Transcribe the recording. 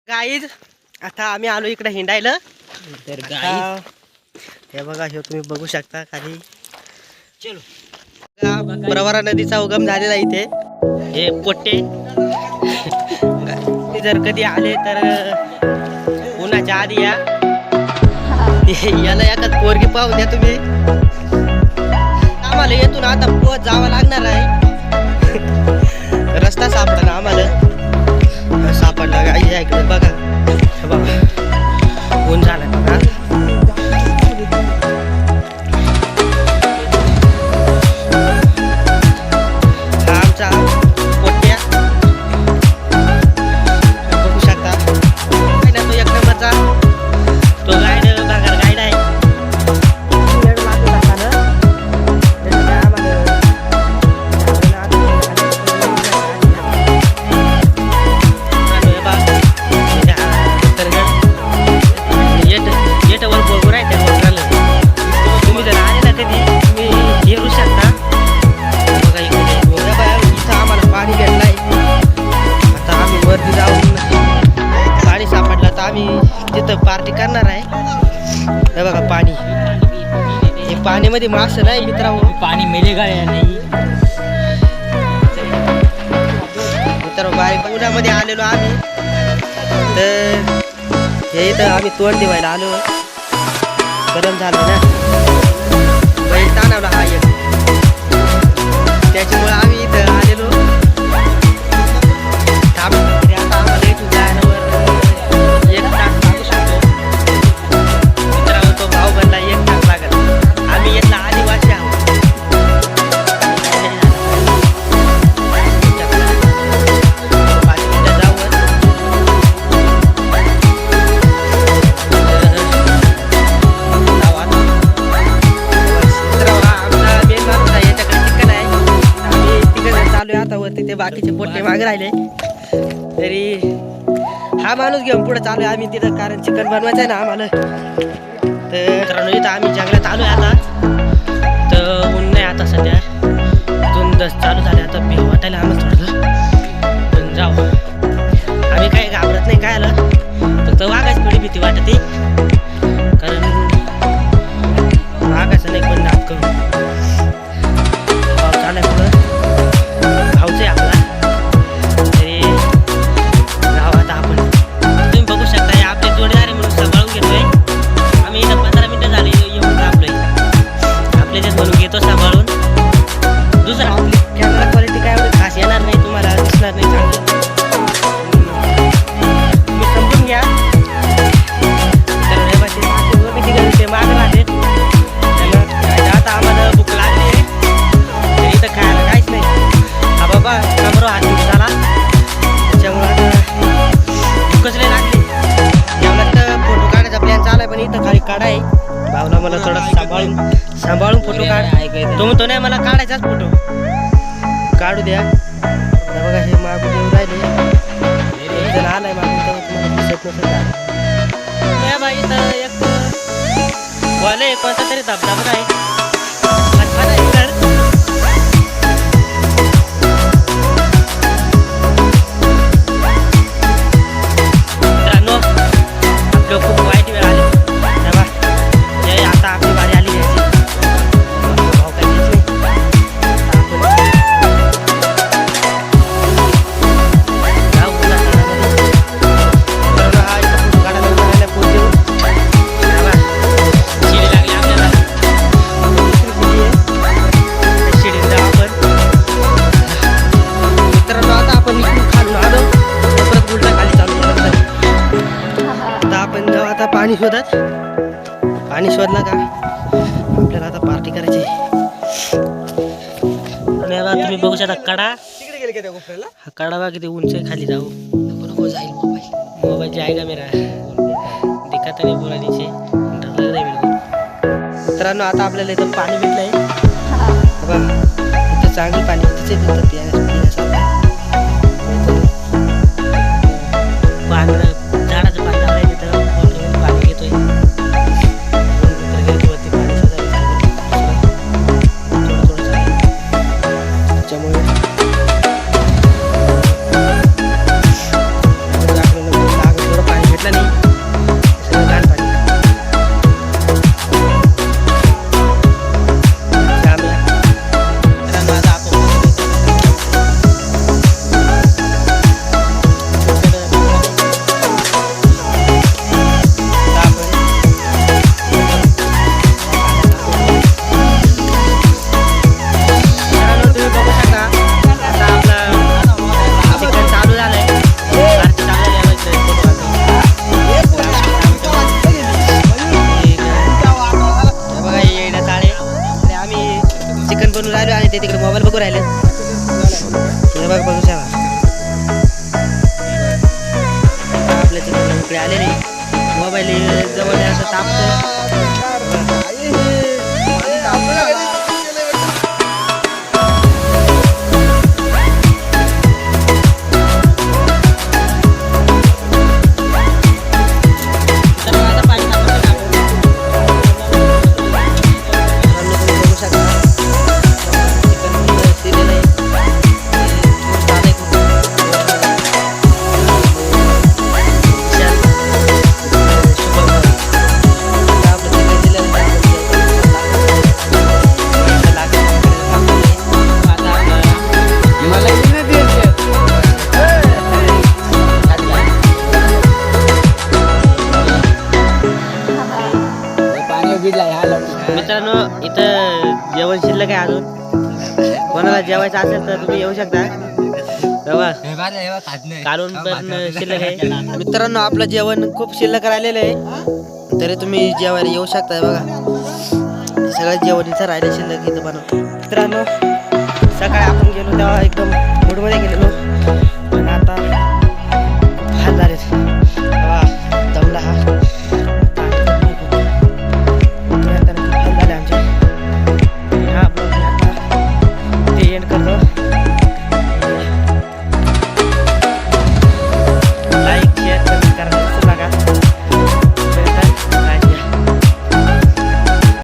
Guys आता आम्ही आलो इकडे हिंडायला. तर हे बघा हे तुम्ही बघू शकता खाली. चलो प्रवरा नदीचा उगम झालेला इथे. हे पोटे जर कधी आले तर उन्हाच्या आधी या. याला एखाद पोरगी पाहू द्या तुम्ही. आम्हाला येथून आता पोहत जावं लागणार आहे. रस्ता सापडा ना आम्हाला. सापडला गाई इकडे बघा. बघा ऊन झालं बघा. हा आमचा पोट्या बघू शकता. तो एक नंबरचा तो गाईड भागार गाईड आहे. तिथं पार्टी करणार आहे. हे बघा पाणी. हे पाणीमध्ये मासे नाही मित्रांनो. पाणी मेलेगा नाही मित्र. बारीक उन्हामध्ये आलेलो आम्ही. तर हे इथं आम्ही तोंड दिवायला आलो. गरम झालं ना बैल ताणवला हा एक. त्याच्यामुळे आम्ही इथं आलेलो. आता आम्हाला इथून जायला एक तास लागू शकतो. मित्रांनो तो भाऊ बनला 1 तास लागत. आम्ही यातला आदिवासी आहोत. आता वरती ते बाकीचे पोटे मागे राहिले तरी हा माणूस घेऊन पुढे चालू आहे आम्ही तिथं. कारण चिकन बनवायचं आहे ना आम्हाला. तर मित्रांनो इथं आम्ही जंगलात आलो आहे आता. तर ऊन नाही आता सध्या. 2 चालू झाले आता. भीती वाटायला आम्हाला थोडं. पण जाऊ आम्ही काही घाबरत नाही. काय आलं फक्त वाघाची थोडी भीती वाटते. कारण वाघाचं नाही पण नात करू पाऊस आलाय पुढं. भाऊच आहे आपला. तरी जाऊ आता आपण. तुम्ही बघू शकता आपले जोडीदार आहे म्हणून सांभाळून घेतोय आम्ही. इथं 15 मिनिटं झाले येऊन आपलोय. आपले तेच म्हणून घेतो सांभाळून. दुसरं आपली कॅमेरा क्वालिटी काय एवढी खास येणार नाही तुम्हाला. दिसणार नाही चांगलं. तुम्ही समजून घ्या. ते मागं राहते. आता आम्हाला भूक लागली आहे. तर इथं खायला काहीच नाही. हा बाबा कमरो हात झाला. त्याच्यामुळे आता भूकच नाही लागली. जेवणात फोटो काढायचा प्लॅन चालू आहे पण इथं खाली काढा आहे. भावना मला थोडं सांभाळून फोटो काढ. तो म्हणतो नाही मला काढायचाच फोटो. काढू द्या. बघा हे मागून येऊन राहिले. एक जण आलाय मागून तर तुम्हाला दिसत नसेल. हे बाई इथं एक बोले कोणता तरी धबधबा आहे. खूप वाईट वेळ आली. आता आपली बारी आली यायची. भाऊ काय देत मित्रांनो आता आपण इकडून खालून आलो. परत उलटा खाली चालू आपण जाऊ आता पाणी शोधत. पाणी शोधलं का आपल्याला आता पार्टी करायची. आणि आता तुम्ही बघू शकता कडा. हा कडा बघा किती उंच आहे. खाली जाऊ नको जाईल. मोबाईल जाएगा मेरा दिक्कत नाही बोला नीचे डर लग रहा है बिलकुल. मित्रांनो आता आपल्याला इथं पाणी भेटलंय. बघा इथं चांगलं पाणी तिथे भेटतं पिण्यासारखं. झाडाचं पाणी लावलंय तिथं. पाणी घेतोय. त्याच्यामुळे आपल्या तिकडे इकडे आलेले मोबाईल जवळ आहे असं तापतं. तर आता पाणी टाकून मित्रांनो तुम्ही बघू शकता चिकन शिजलेलं आहे. दादा खूप छान. शुभम आपलं चिकन दिलेलं आहे. मित्रांनो इथं जेवण शिल्लक आहे अजून. कोणाला जेवायचं असेल तर तुम्ही येऊ शकता. तेव्हा काढून पण शिल्लक आहे. मित्रांनो आपलं जेवण खूप शिल्लक राहिलेलं आहे तरी तुम्ही जेवायला येऊ शकता. बघा सगळं जेवण इथं राहिलं शिल्लक इथं बनव. मित्रांनो सकाळी आपण गेलो तेव्हा एकदम मूडमध्ये गेलेलो.